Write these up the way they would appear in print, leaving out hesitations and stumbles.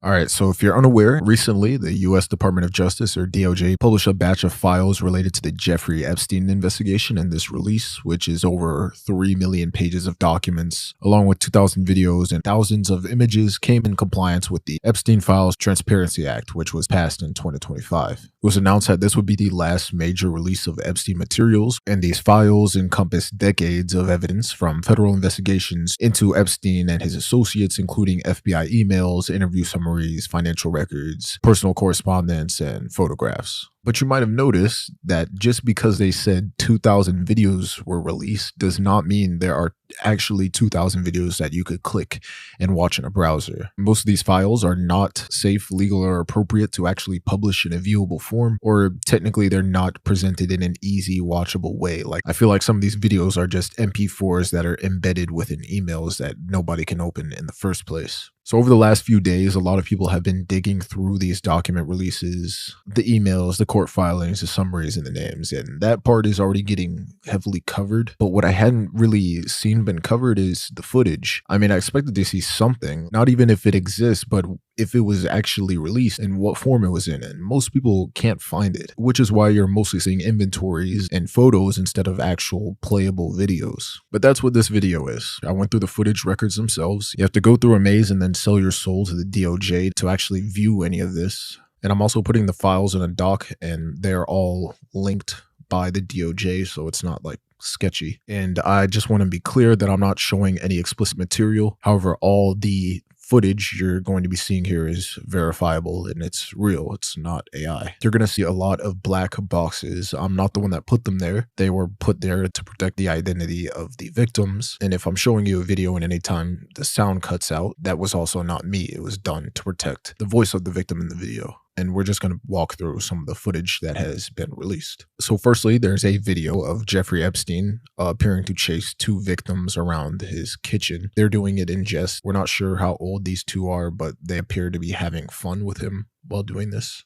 All right, so if you're unaware, recently the US Department of Justice, or DOJ, published a batch of files related to the Jeffrey Epstein investigation, and this release, which is over 3 million pages of documents, along with 2,000 videos and thousands of images, came in compliance with the Epstein Files Transparency Act, which was passed in 2025. It was announced that this would be the last major release of Epstein materials, and these files encompass decades of evidence from federal investigations into Epstein and his associates, including FBI emails, interview summaries, financial records, personal correspondence, and photographs. But you might have noticed that just because they said 2,000 videos were released does not mean there are actually 2,000 videos that you could click and watch in a browser. Most of these files are not safe, legal, or appropriate to actually publish in a viewable form, or technically they're not presented in an easy, watchable way. Like, I feel like some of these videos are just MP4s that are embedded within emails that nobody can open in the first place. So over the last few days, a lot of people have been digging through these document releases, the emails, the court filings, the summaries, and the names, and that part is already getting heavily covered. But what I hadn't really seen been covered is the footage. I mean, I expected to see something, not even if it exists, but if it was actually released and what form it was in, and most people can't find it, which is why you're mostly seeing inventories and photos instead of actual playable videos. But that's what this video is. I went through the footage records themselves. You have to go through a maze and then sell your soul to the DOJ to actually view any of this. And I'm also putting the files in a doc, and they're all linked by the DOJ, so it's not like sketchy. And I just want to be clear that I'm not showing any explicit material. However, all the footage you're going to be seeing here is verifiable and it's real. It's not AI. You're going to see a lot of black boxes. I'm not the one that put them there. They were put there to protect the identity of the victims. And if I'm showing you a video and anytime the sound cuts out, that was also not me. It was done to protect the voice of the victim in the video. And we're just going to walk through some of the footage that has been released. So firstly, there's a video of Jeffrey Epstein appearing to chase two victims around his kitchen. They're doing it in jest. We're not sure how old these two are, but they appear to be having fun with him while doing this.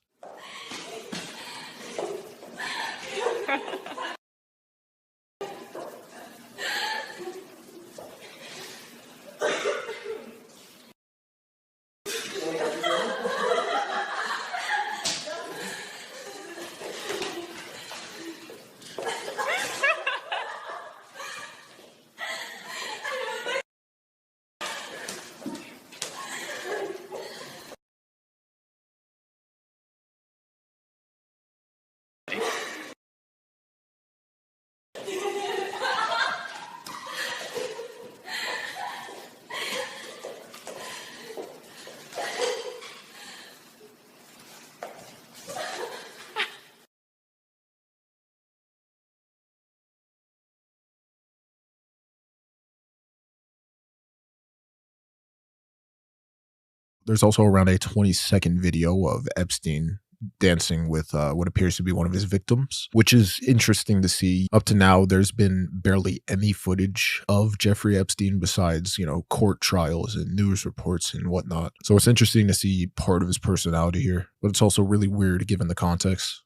There's also around a 20-second video of Epstein dancing with what appears to be one of his victims, which is interesting to see. Up to now, there's been barely any footage of Jeffrey Epstein besides, court trials and news reports and whatnot. So it's interesting to see part of his personality here, but it's also really weird given the context.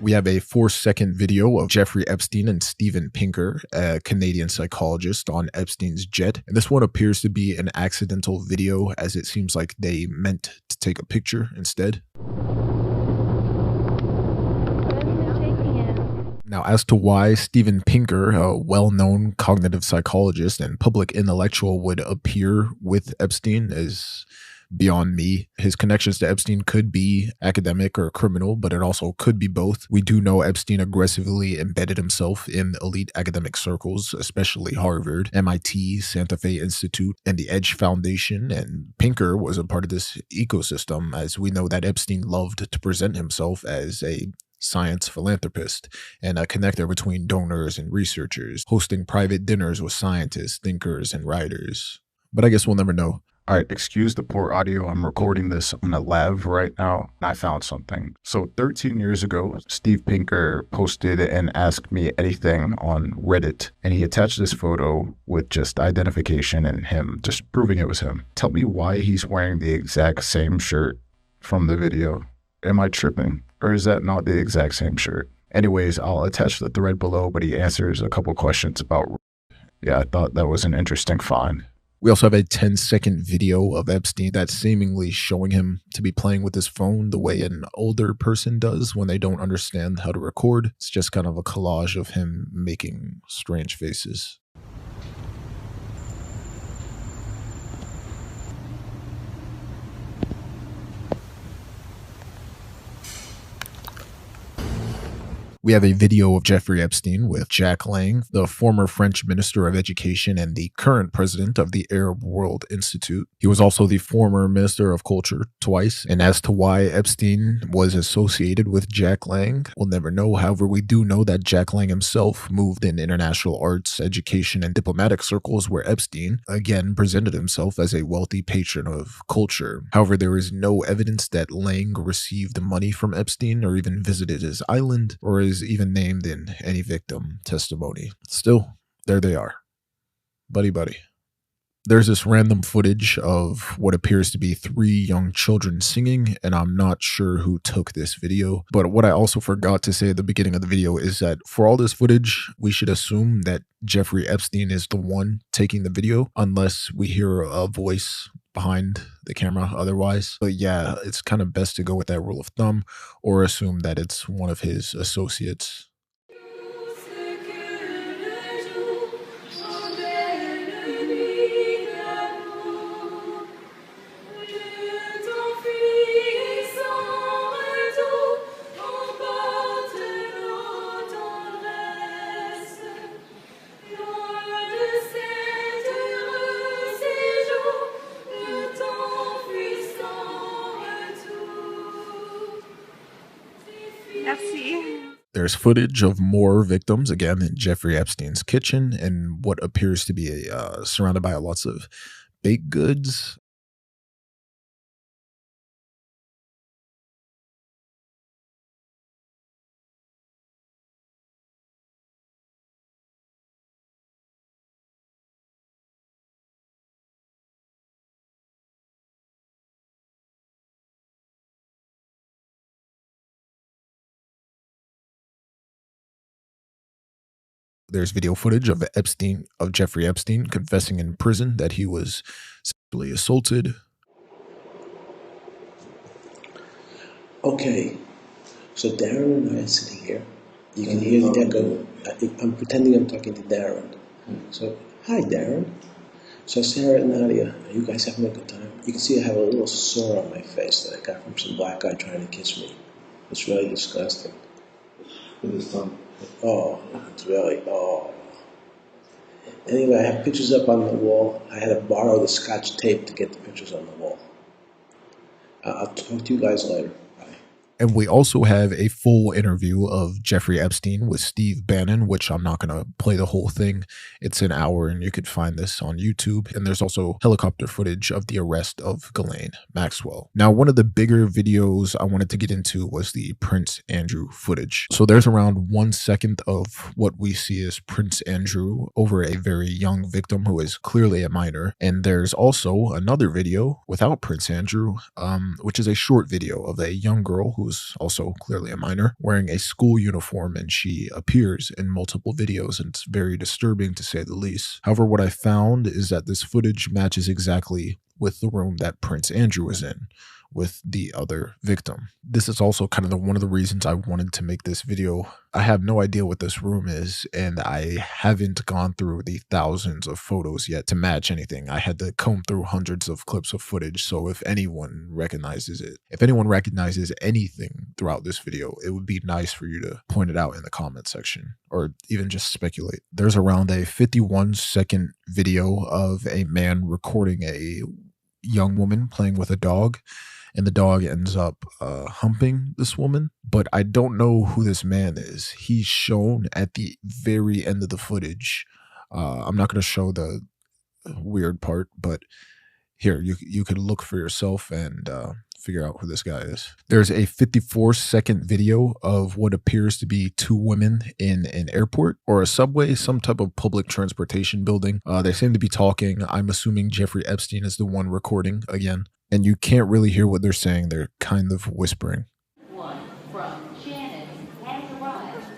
We have a 4-second video of Jeffrey Epstein and Steven Pinker, a Canadian psychologist, on Epstein's jet. And this one appears to be an accidental video, as it seems like they meant to take a picture instead. Now, as to why Steven Pinker, a well-known cognitive psychologist and public intellectual, would appear with Epstein is beyond me. His connections to Epstein could be academic or criminal, but it also could be both. We do know Epstein aggressively embedded himself in elite academic circles, especially Harvard, MIT, Santa Fe Institute, and the Edge Foundation, and Pinker was a part of this ecosystem, as we know that Epstein loved to present himself as a science philanthropist and a connector between donors and researchers, hosting private dinners with scientists, thinkers, and writers. But I guess we'll never know. All right, excuse the poor audio. I'm recording this on a lav right now, and I found something. So 13 years ago, Steve Pinker posted and asked me anything on Reddit, and he attached this photo with just identification and him, just proving it was him. Tell me why he's wearing the exact same shirt from the video. Am I tripping? Or is that not the exact same shirt? Anyways, I'll attach the thread below, but he answers a couple questions about. Yeah, I thought that was an interesting find. We also have a 10-second video of Epstein that's seemingly showing him to be playing with his phone the way an older person does when they don't understand how to record. It's just kind of a collage of him making strange faces. We have a video of Jeffrey Epstein with Jack Lang, the former French Minister of Education and the current president of the Arab World Institute. He was also the former Minister of Culture twice. And as to why Epstein was associated with Jack Lang, we'll never know. However, we do know that Jack Lang himself moved in international arts, education, and diplomatic circles where Epstein, again, presented himself as a wealthy patron of culture. However, there is no evidence that Lang received money from Epstein or even visited his island or is even named in any victim testimony. Still, there they are. Buddy buddy. There's this random footage of what appears to be 3 young children singing, and I'm not sure who took this video. But what I also forgot to say at the beginning of the video is that for all this footage, we should assume that Jeffrey Epstein is the one taking the video, unless we hear a voice behind the camera otherwise. But yeah, it's kind of best to go with that rule of thumb or assume that it's one of his associates. There's footage of more victims, again, in Jeffrey Epstein's kitchen and what appears to be surrounded by lots of baked goods. There's video footage of Jeffrey Epstein confessing in prison that he was sexually assaulted. Okay, so Darren and I are sitting here. You can hear the echo. I'm pretending I'm talking to Darren. So, hi Darren. So Sarah and Nadia, are you guys having a good time? You can see I have a little sore on my face that I got from some black guy trying to kiss me. It's really disgusting. With his tongue. Oh, it's really, oh. Anyway, I have pictures up on the wall. I had to borrow the Scotch tape to get the pictures on the wall. I'll talk to you guys later. Bye. And we also have a full interview of Jeffrey Epstein with Steve Bannon, which I'm not going to play the whole thing. It's an hour and you could find this on YouTube. And there's also helicopter footage of the arrest of Ghislaine Maxwell. Now, one of the bigger videos I wanted to get into was the Prince Andrew footage. So there's around 1 second of what we see as Prince Andrew over a very young victim who is clearly a minor. And there's also another video without Prince Andrew, which is a short video of a young girl who's also clearly a minor, wearing a school uniform, and she appears in multiple videos, and it's very disturbing to say the least. However, what I found is that this footage matches exactly with the room that Prince Andrew was in with the other victim. This is also kind of one of the reasons I wanted to make this video. I have no idea what this room is, and I haven't gone through the thousands of photos yet to match anything. I had to comb through hundreds of clips of footage, so if anyone recognizes it, if anyone recognizes anything throughout this video, it would be nice for you to point it out in the comment section, or even just speculate. There's around a 51-second video of a man recording a young woman playing with a dog, and the dog ends up humping this woman. But I don't know who this man is. He's shown at the very end of the footage. I'm not going to show the weird part, but Here, you could look for yourself and figure out who this guy is. There's a 54-second video of what appears to be two women in an airport or a subway, some type of public transportation building. They seem to be talking. I'm assuming Jeffrey Epstein is the one recording again. And you can't really hear what they're saying. They're kind of whispering. One from Shannon has arrived.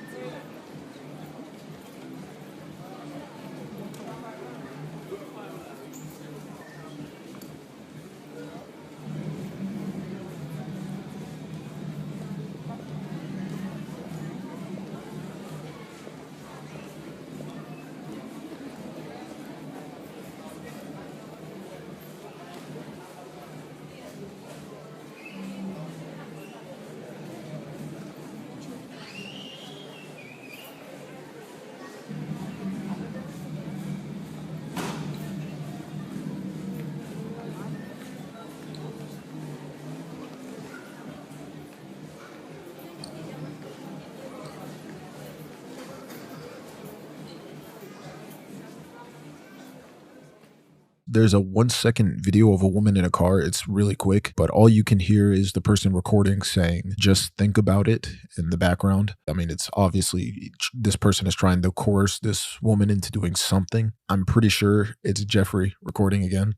There's a 1-second video of a woman in a car. It's really quick, but all you can hear is the person recording saying, just think about it in the background. I mean, it's obviously this person is trying to coerce this woman into doing something. I'm pretty sure it's Jeffrey recording again.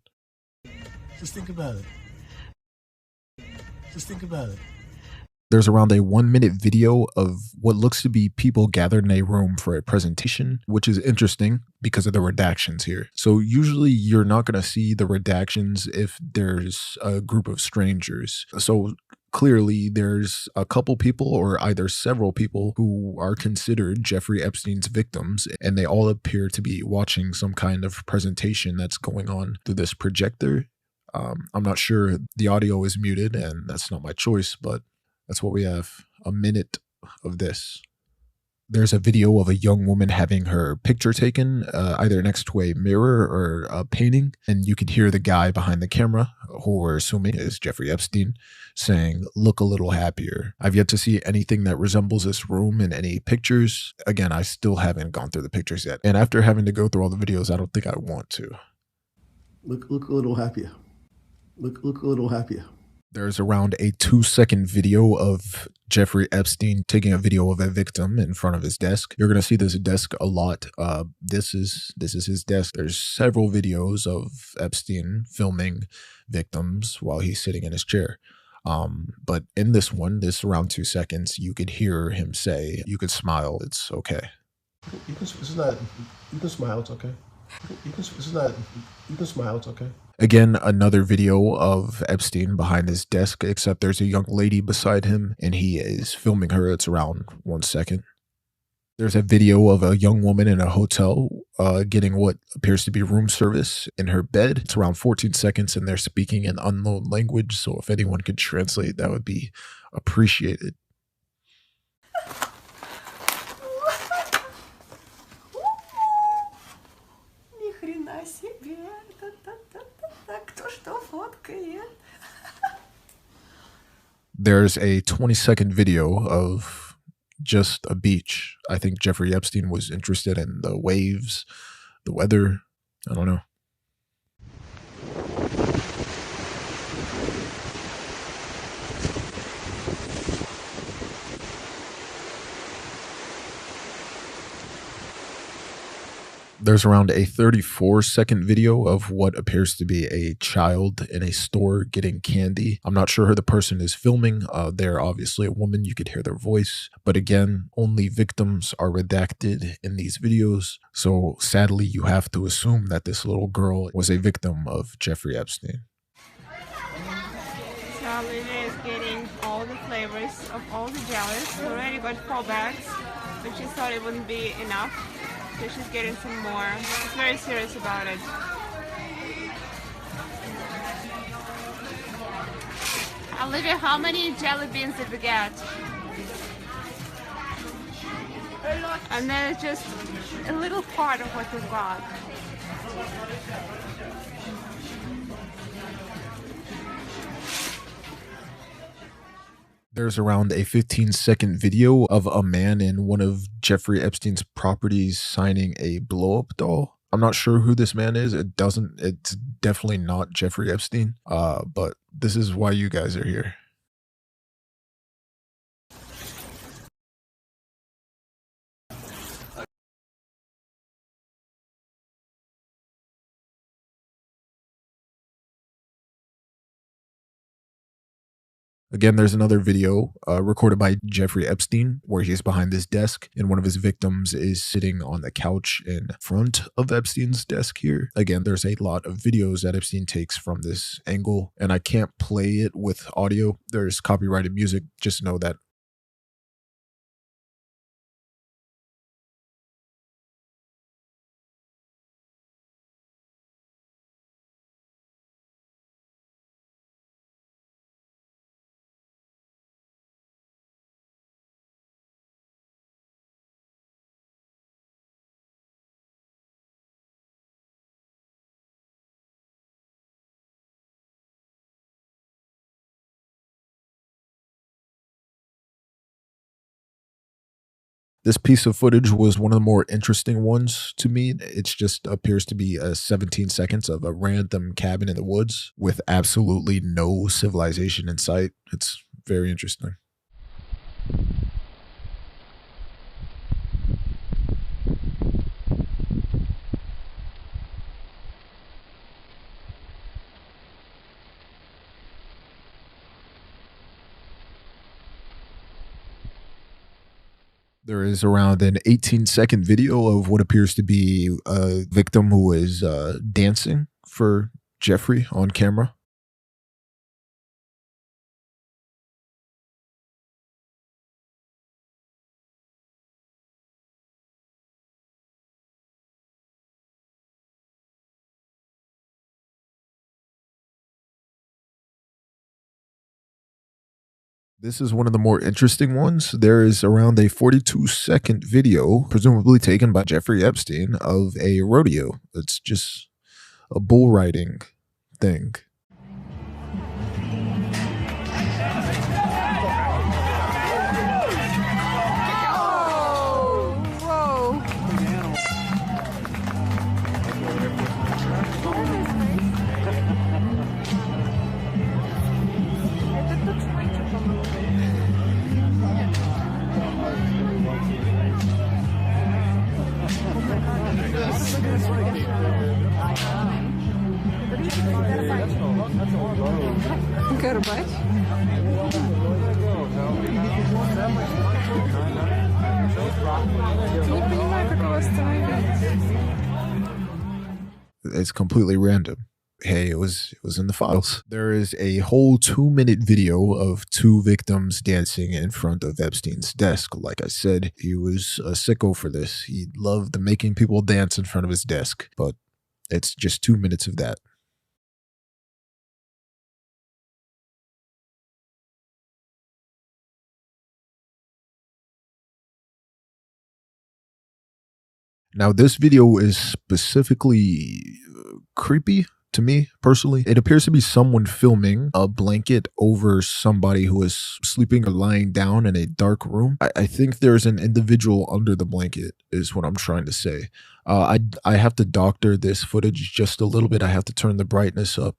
Just think about it. Just think about it. There's around a 1-minute video of what looks to be people gathered in a room for a presentation, which is interesting because of the redactions here. So usually you're not going to see the redactions if there's a group of strangers. So clearly there's a couple people or either several people who are considered Jeffrey Epstein's victims, and they all appear to be watching some kind of presentation that's going on through this projector. I'm not sure. The audio is muted, and that's not my choice, but that's what we have. A minute of this. There's a video of a young woman having her picture taken, either next to a mirror or a painting. And you can hear the guy behind the camera, who we're assuming is Jeffrey Epstein, saying, look a little happier. I've yet to see anything that resembles this room in any pictures. Again, I still haven't gone through the pictures yet. And after having to go through all the videos, I don't think I want to. Look a little happier. Look a little happier. There's around a 2-second video of Jeffrey Epstein taking a video of a victim in front of his desk. You're going to see this desk a lot. This is his desk. There's several videos of Epstein filming victims while he's sitting in his chair. But in this one, this around 2 seconds, you could hear him say, you could smile, it's okay. You can smile, it's okay. You can smile, it's okay. Again, another video of Epstein behind his desk, except there's a young lady beside him and he is filming her. It's around 1 second. There's a video of a young woman in a hotel getting what appears to be room service in her bed. It's around 14 seconds and they're speaking an unknown language. So if anyone could translate, that would be appreciated. There's a 20-second video of just a beach. I think Jeffrey Epstein was interested in the waves, the weather. I don't know. There's around a 34-second video of what appears to be a child in a store getting candy. I'm not sure who the person is filming. They're obviously a woman. You could hear their voice. But again, only victims are redacted in these videos. So sadly, you have to assume that this little girl was a victim of Jeffrey Epstein. So Lily is getting all the flavors of all the jellies. We already got 4 bags, but she thought it wouldn't be enough. So she's getting some more. She's very serious about it. Olivia, how many jelly beans did we get? And then it's just a little part of what we've got. There's around a 15-second video of a man in one of Jeffrey Epstein's properties signing a blow-up doll. I'm not sure who this man is. It's definitely not Jeffrey Epstein. But this is why you guys are here. Again, there's another video recorded by Jeffrey Epstein where he's behind this desk and one of his victims is sitting on the couch in front of Epstein's desk here. Again, there's a lot of videos that Epstein takes from this angle, and I can't play it with audio. There's copyrighted music. Just know that. This piece of footage was one of the more interesting ones to me. It just appears to be 17 seconds of a random cabin in the woods with absolutely no civilization in sight. It's very interesting. There is around an 18-second video of what appears to be a victim who is dancing for Jeffrey on camera. This is one of the more interesting ones. There is around a 42-second video, presumably taken by Jeffrey Epstein, of a rodeo. It's just a bull riding thing. Горбач. Не понимаю, как его остановить. It's completely random. Hey, it was in the files. There is a whole 2-minute video of 2 victims dancing in front of Epstein's desk. Like I said, he was a sicko for this. He loved making people dance in front of his desk, but it's just 2 minutes of that. Now, this video is specifically creepy to me personally. It appears to be someone filming a blanket over somebody who is sleeping or lying down in a dark room. I think there's an individual under the blanket is what I'm trying to say. I have to doctor this footage just a little bit. I have to turn the brightness up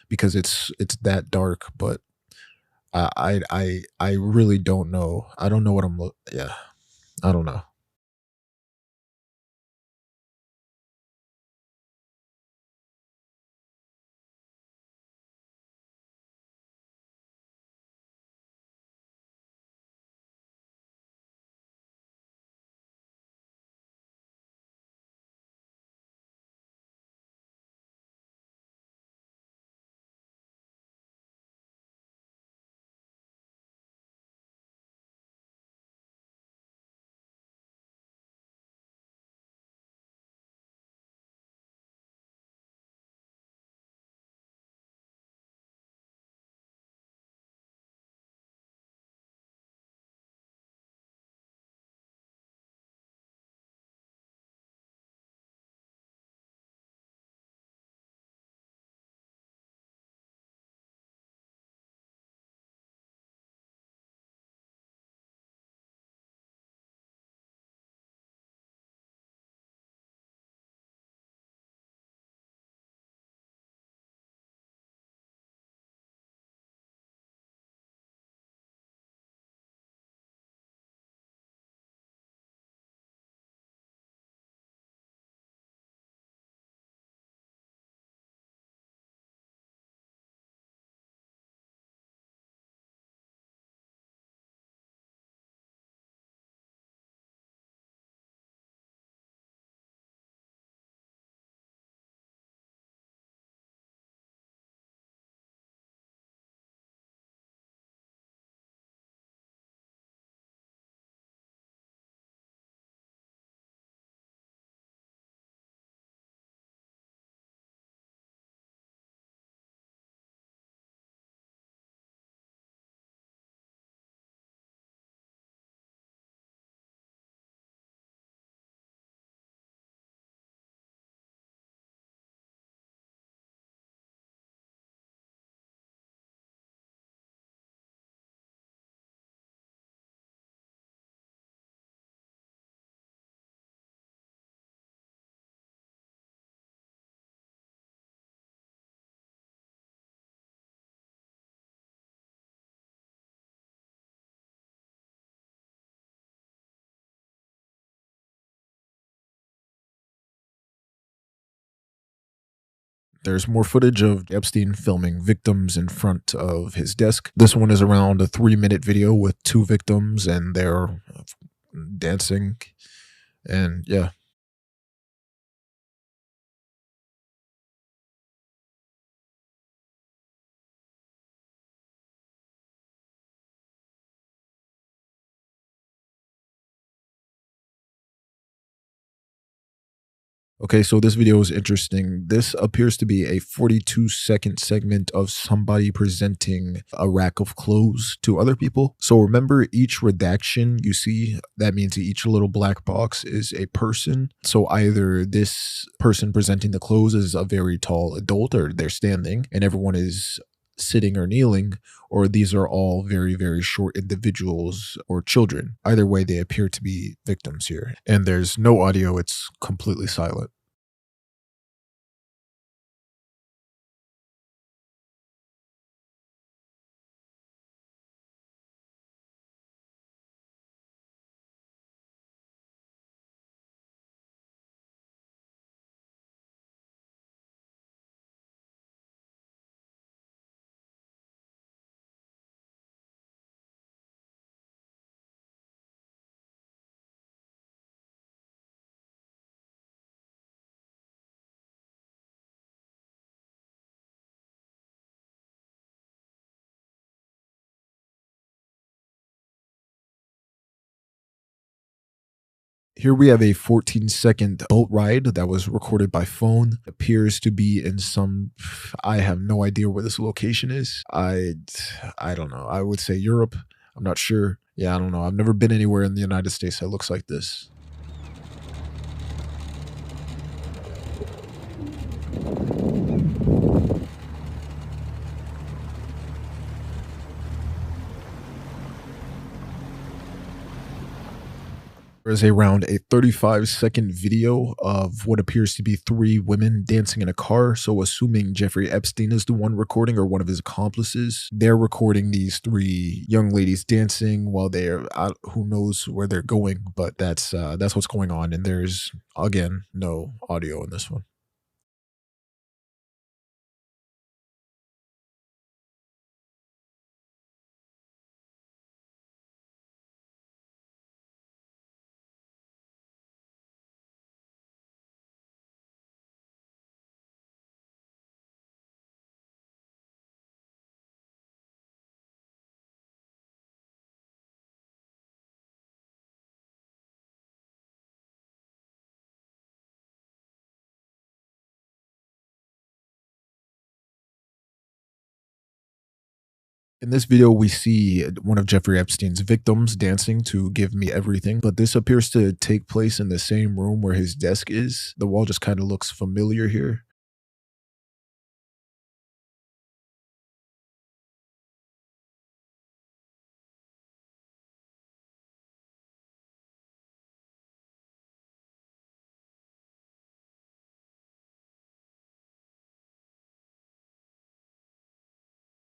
because it's that dark, but I really don't know. I don't know what I'm yeah. I don't know. There's more footage of Epstein filming victims in front of his desk. This one is around a 3-minute video with 2 victims and they're dancing. And yeah. Okay, so this video is interesting. This appears to be a 42-second segment of somebody presenting a rack of clothes to other people. So remember, each redaction you see, that means each little black box is a person. So either this person presenting the clothes is a very tall adult, or they're standing and everyone is sitting or kneeling, or these are all very, very short individuals or children. Either way, they appear to be victims here. And there's no audio, it's completely silent. Here we have a 14-second boat ride that was recorded by phone. Appears to be in some, I have no idea where this location is. I don't know. I would say Europe. I'm not sure. Yeah, I don't know. I've never been anywhere in the United States that looks like this. There is around a 35-second video of what appears to be 3 women dancing in a car. So assuming Jeffrey Epstein is the one recording or one of his accomplices, they're recording these 3 young ladies dancing while they're out, who knows where they're going, but that's what's going on. And there's, again, no audio in this one. In this video, we see one of Jeffrey Epstein's victims dancing to Give Me Everything, but this appears to take place in the same room where his desk is. The wall just kind of looks familiar here.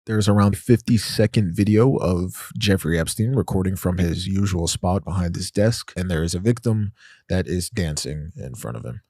There's around 50-second video of Jeffrey Epstein recording from his usual spot behind his desk, and there is a victim that is dancing in front of him.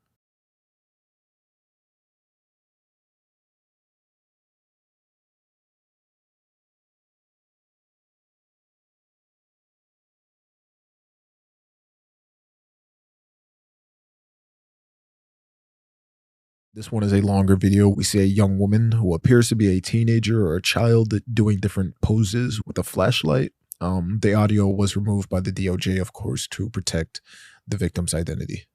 This one is a longer video. We see a young woman who appears to be a teenager or a child doing different poses with a flashlight. The audio was removed by the DOJ, of course, to protect the victim's identity.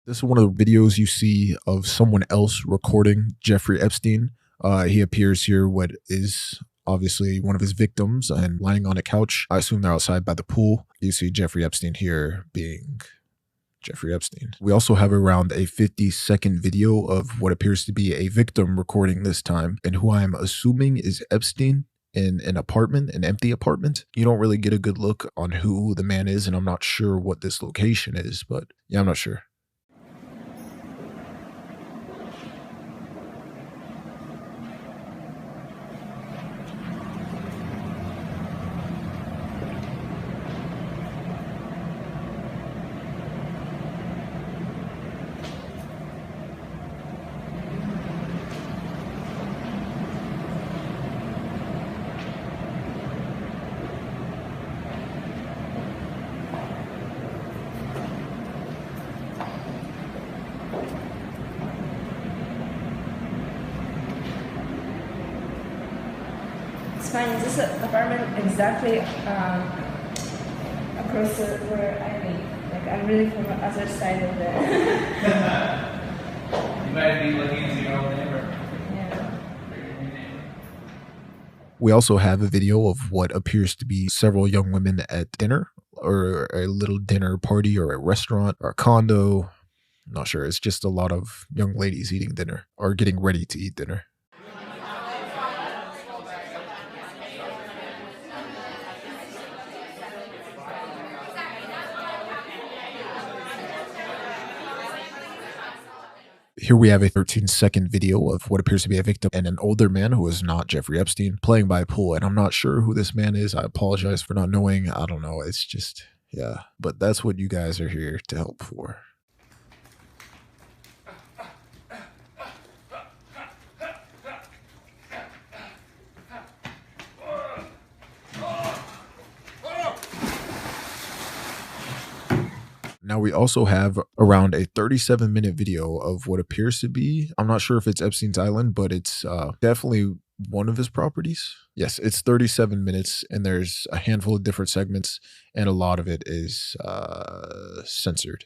This is one of the videos you see of someone else recording Jeffrey Epstein. He appears here what is obviously one of his victims and lying on a couch. I assume they're outside by the pool. You see Jeffrey Epstein here being Jeffrey Epstein. We also have around a 50-second video of what appears to be a victim recording this time, and who I'm assuming is Epstein in an apartment, an empty apartment. You don't really get a good look on who the man is, and I'm not sure what this location is, but yeah, I'm not sure. It's fine. Is this apartment exactly across where I live? Like, I'm really from the other side of the... You might be looking into your own neighbor. Yeah. We also have a video of what appears to be several young women at dinner, or a little dinner party, or a restaurant, or a condo. I'm not sure. It's just a lot of young ladies eating dinner, or getting ready to eat dinner. Here we have a 13-second video of what appears to be a victim and an older man who is not Jeffrey Epstein playing by a pool. And I'm not sure who this man is. I apologize for not knowing. I don't know. It's just, yeah. But that's what you guys are here to help for. Now we also have around a 37-minute video of what appears to be, I'm not sure if it's Epstein's Island, but it's definitely one of his properties. Yes, it's 37 minutes and there's a handful of different segments and a lot of it is censored.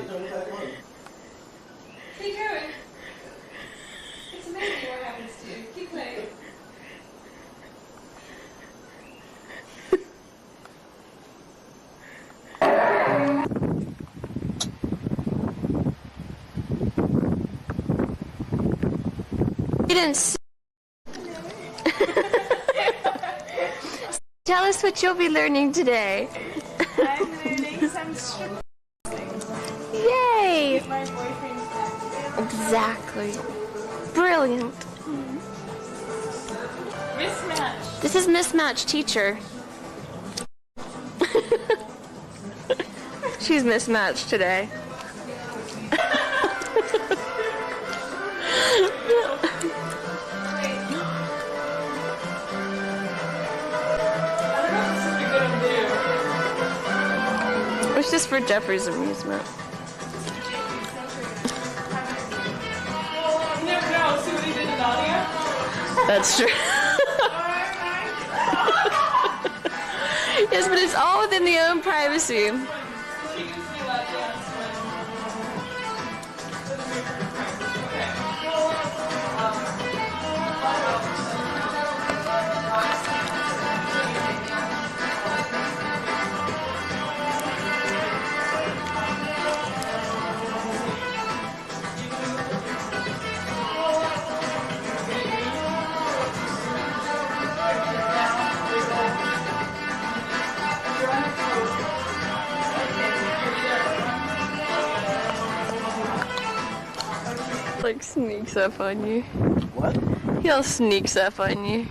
Keep going. It's amazing what happens to you. Keep playing. You didn't Tell us what you'll be learning today. I'm learning some strip things. Yay! My boyfriend's back. Exactly. Brilliant. Mismatch. This is Mismatch Teacher. She's mismatched today. It's just for Jeffrey's amusement. You never know. See what he did in audio? That's true. Yes, but it's all within the own privacy. Like sneaks up on you. What? He all sneaks up on you.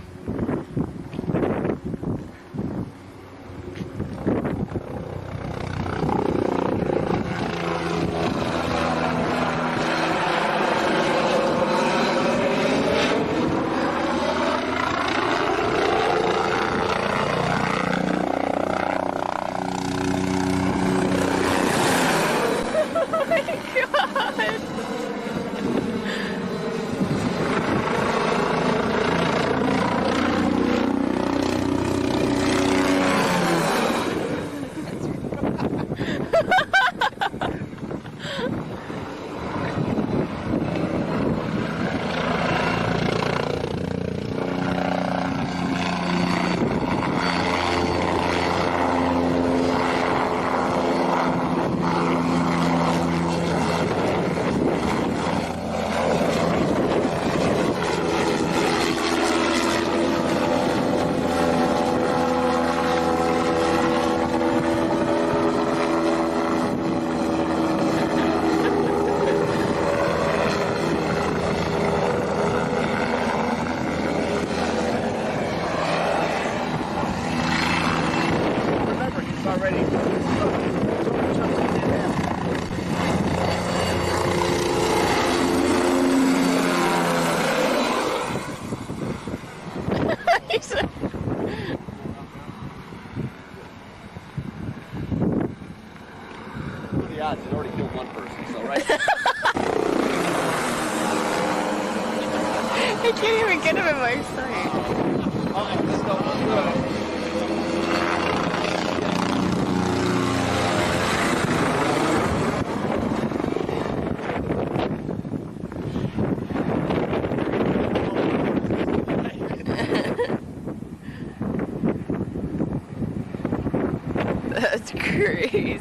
odds? It already killed one person, so right? I can't even get him in my sight. Let's go, let's go. That's crazy.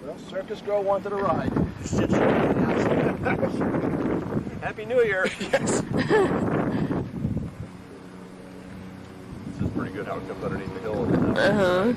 Well, circus girl wanted a ride. Happy New Year. Yes. This is pretty good how it comes underneath the hill. Uh-huh.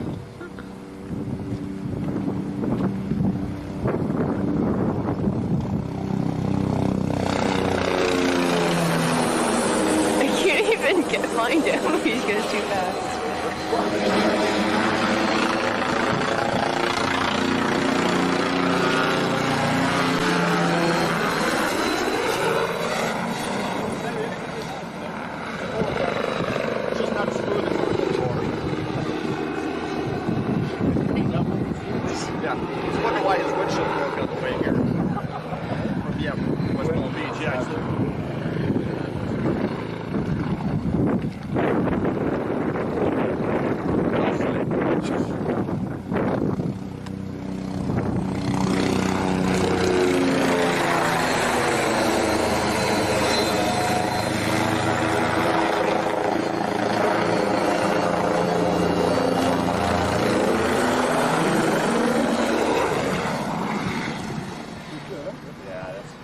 I was wondering why his windshield broke on the way here. From, West Palm Beach, yeah.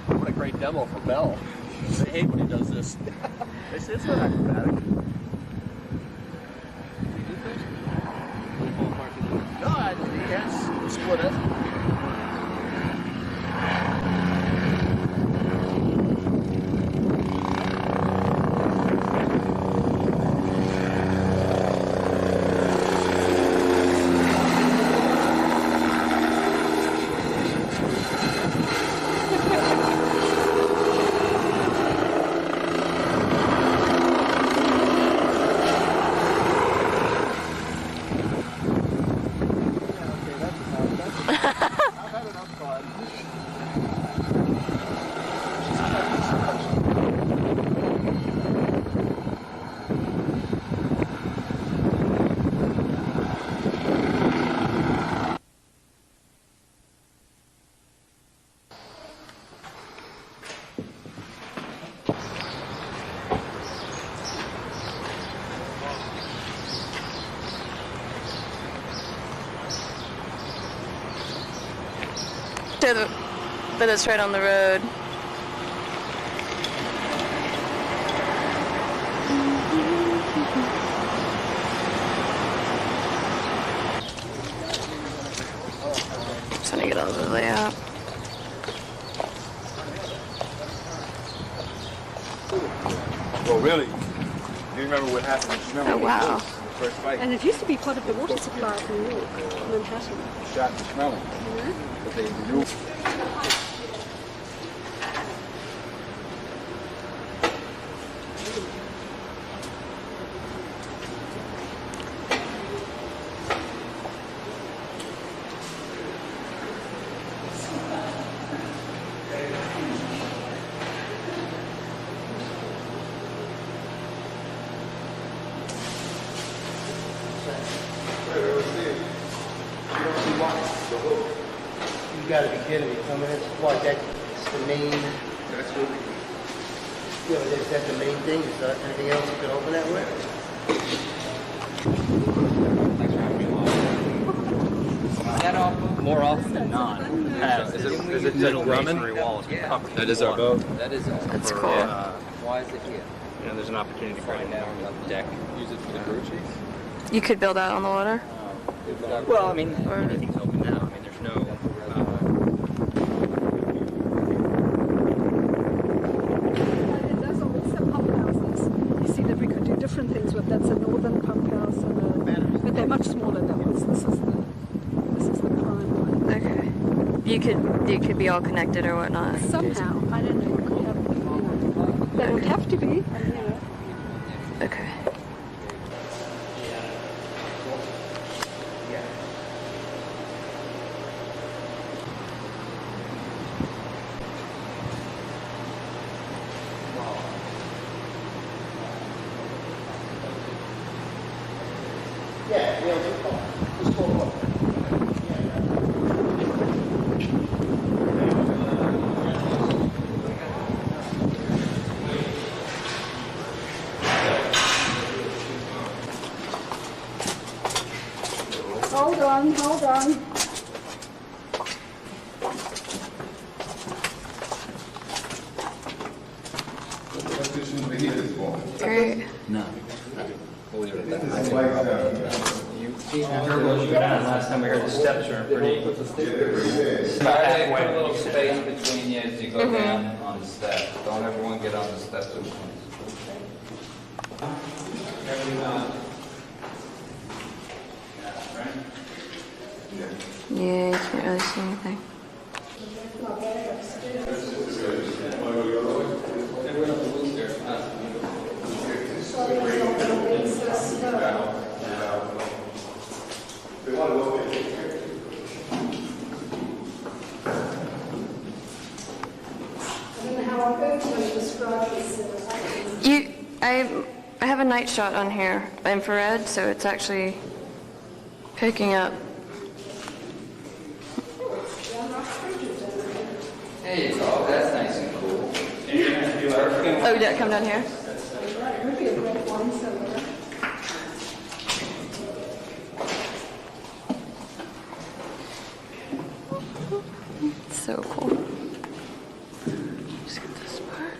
What a great demo for Bell. They hate when he does this. They say it's not acrobatic. No, I can't split it. But it's right on the road. Trying to get all the layout. Well, really? Do you remember what happened? Oh, wow. The first fight? And it used to be part of the water supply of New York, Manhattan. Shot and smelling. But they knew. You gotta be kidding me. I mean, it's what, that's the main... That's what we... Yeah, but is that the main thing? Is there anything else you can open that with? That off more often than not. Is it middle masonry walls? Yeah. That is our boat. That is ours. That's cool. Why is it here? You know, there's an opportunity to grind down on the deck. Use it for the crew chiefs. You could build out on the water? Well, I mean, everything's open now. I mean, there's no... And there's also pump houses. You see that we could do different things with. That's a northern pump house, and but they're much smaller than this. This is the prime one. Okay. You could be all connected or whatnot. Somehow, I don't know. You could have, you know, they don't have to be. You know. Okay. Yeah, just go on. Hold on. Great. No. We'll leave it at that. You heard what was going on last time we heard the steps are pretty... Try to put a little space between you as you go down on the steps. Don't everyone get on the steps at once. Yeah, you can't really see anything. I have a night shot on here, infrared, so it's actually picking up. There you go. That's nice and cool. Oh, did it come down here? So cool. Just get this part.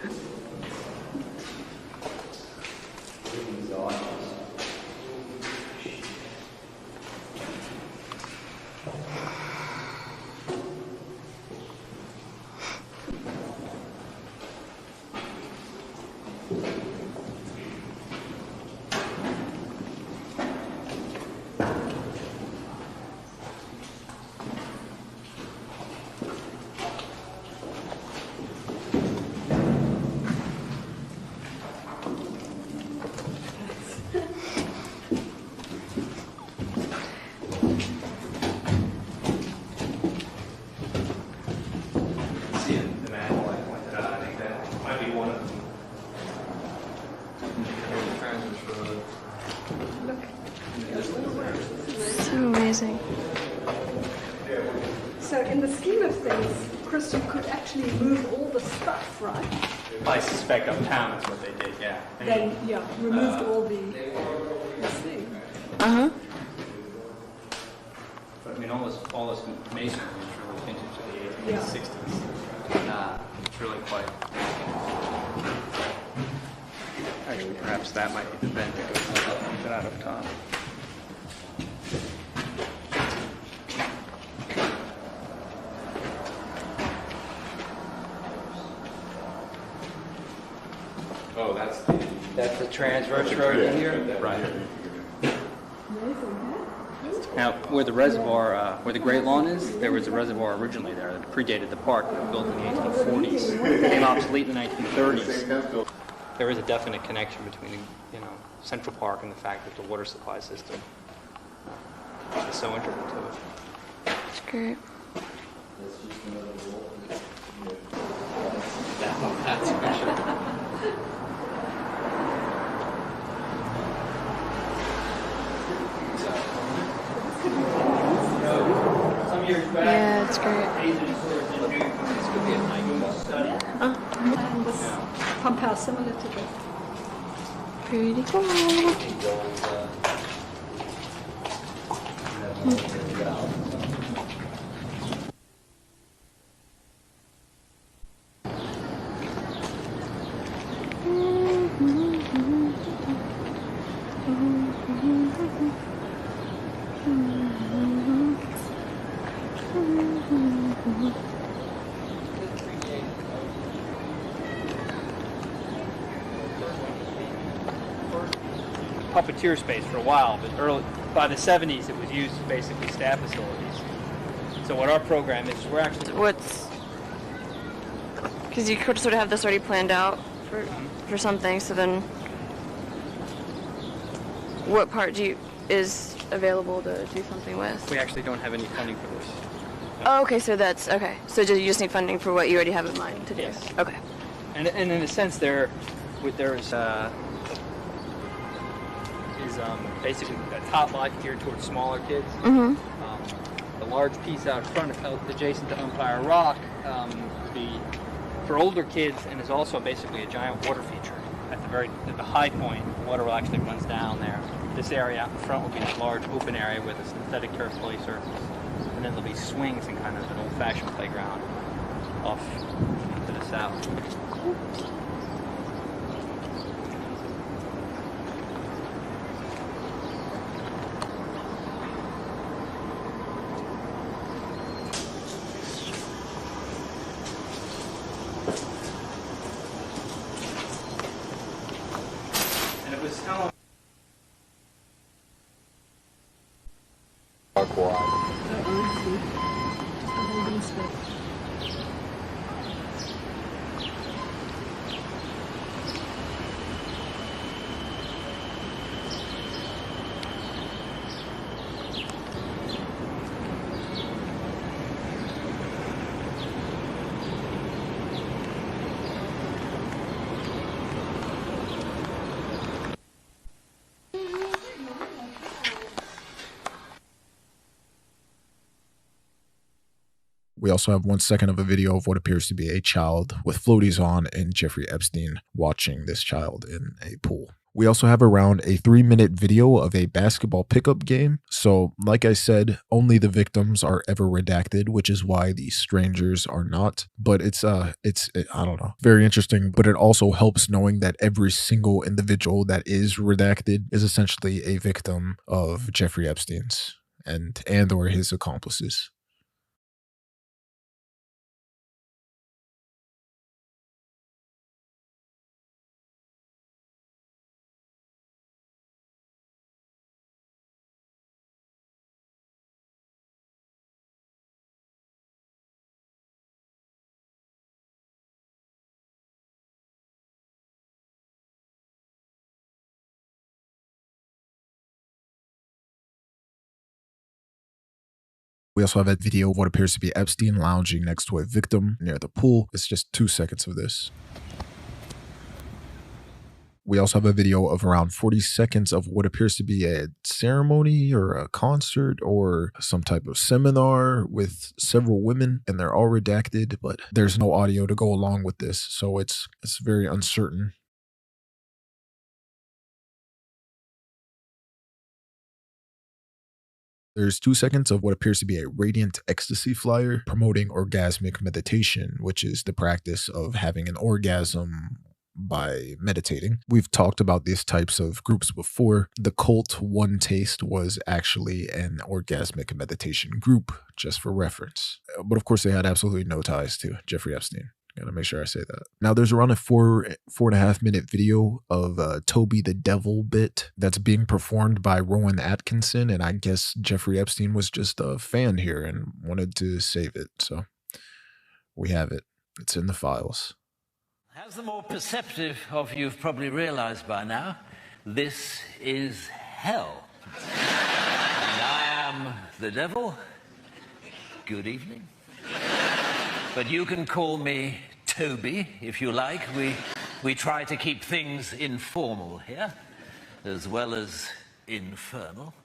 So amazing. So in the scheme of things, Crystal could actually move all the stuff, right? I suspect uptown is what they did, yeah. Then, yeah, removed all the thing. Uh-huh. But I mean, all this masonry is really vintage of the 1860s. It's really quite... Actually, perhaps that might be the vent that goes out of top. Oh, that's the transverse road in here? Right. Now, where the reservoir, where the Great Lawn is, there was a reservoir originally there that predated the park, built in the 1840s. Became obsolete in the 1930s. There is a definite connection between, Central Park and the fact that the water supply system is so integral to it. That's great. That's for sure. Yeah, it's great. And this pump house similar to this. Pretty cool. Puppeteer space for a while, but by the 70s it was used as basically staff facilities. So what our program is, we're actually... Because you could sort of have this already planned out for something, so then what part is available to do something with? We actually don't have any funding for this. Oh, okay, so that's, okay. So you just need funding for what you already have in mind to do? Yes. Okay. And in a sense, there's basically a top lot geared towards smaller kids. Mm-hmm. The large piece out front, adjacent to Umpire Rock, would be for older kids, and is also basically a giant water feature. At the high point, the water actually runs down there. This area out in front will be a large open area with a synthetic turf play surface, and then there'll be swings and kind of an old-fashioned playground off to the south. We also have 1 second of a video of what appears to be a child with floaties on and Jeffrey Epstein watching this child in a pool. We also have around a 3-minute video of a basketball pickup game. So like I said, only the victims are ever redacted, which is why the strangers are not. But it's I don't know, very interesting. But it also helps knowing that every single individual that is redacted is essentially a victim of Jeffrey Epstein's and or his accomplices. We also have a video of what appears to be Epstein lounging next to a victim near the pool. It's just 2 seconds of this. We also have a video of around 40 seconds of what appears to be a ceremony or a concert or some type of seminar with several women, and they're all redacted, but there's no audio to go along with this, so it's very uncertain. There's 2 seconds of what appears to be a radiant ecstasy flyer promoting orgasmic meditation, which is the practice of having an orgasm by meditating. We've talked about these types of groups before. The cult One Taste was actually an orgasmic meditation group, just for reference. But of course, they had absolutely no ties to Jeffrey Epstein. Gotta make sure I say that. Now, there's around a 4.5 minute video of Toby the Devil bit that's being performed by Rowan Atkinson, and I guess Jeffrey Epstein was just a fan here and wanted to save it. So we have it. It's in the files. As the more perceptive of you have probably realized by now, this is hell. And I am the devil. Good evening. But you can call me Toby, if you like. We try to keep things informal here, as well as infernal.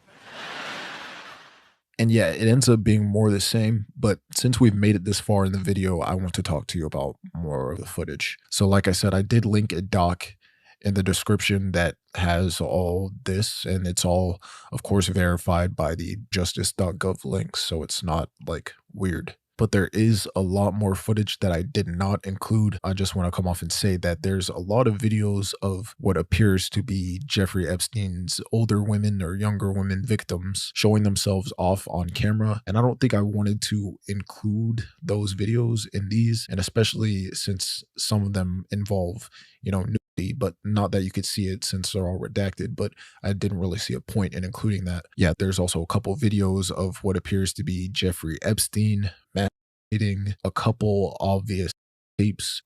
And yeah, it ends up being more the same, but since we've made it this far in the video, I want to talk to you about more of the footage. So like I said, I did link a doc in the description that has all this, and it's all, of course, verified by the justice.gov links, so it's not like weird. But there is a lot more footage that I did not include. I just want to come off and say that there's a lot of videos of what appears to be Jeffrey Epstein's older women or younger women victims showing themselves off on camera. And I don't think I wanted to include those videos in these, and especially since some of them involve, you know, nudity, but not that you could see it since they're all redacted, but I didn't really see a point in including that. Yeah, there's also a couple videos of what appears to be Jeffrey Epstein masturbating, a couple obvious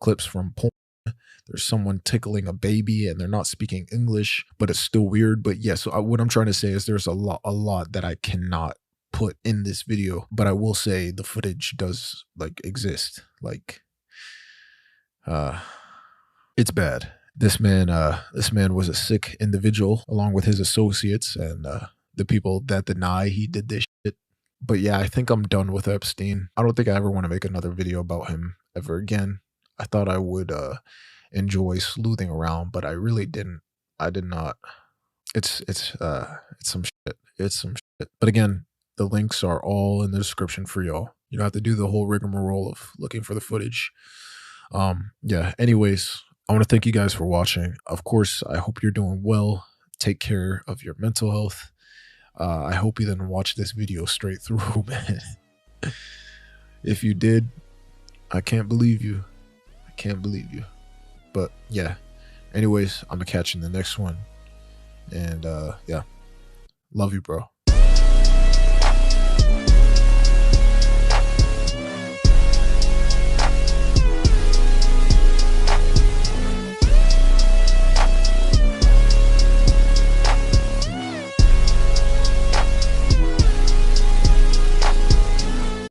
clips from porn. There's someone tickling a baby and they're not speaking English, but it's still weird. But yeah, so what I'm trying to say is there's a lot that I cannot put in this video, but I will say the footage does like exist. Like, it's bad. This man was a sick individual along with his associates and the people that deny he did this shit. But yeah, I think I'm done with Epstein. I don't think I ever want to make another video about him ever again. I thought I would enjoy sleuthing around, but I really didn't. I did not. It's some shit. It's some shit. But again, the links are all in the description for y'all. You don't have to do the whole rigmarole of looking for the footage. Yeah, anyways, I want to thank you guys for watching. Of course, I hope you're doing well. Take care of your mental health. I hope you didn't watch this video straight through, man. If you did, I can't believe you. I can't believe you. But yeah, anyways, I'm gonna catch you in the next one. And yeah, love you, bro.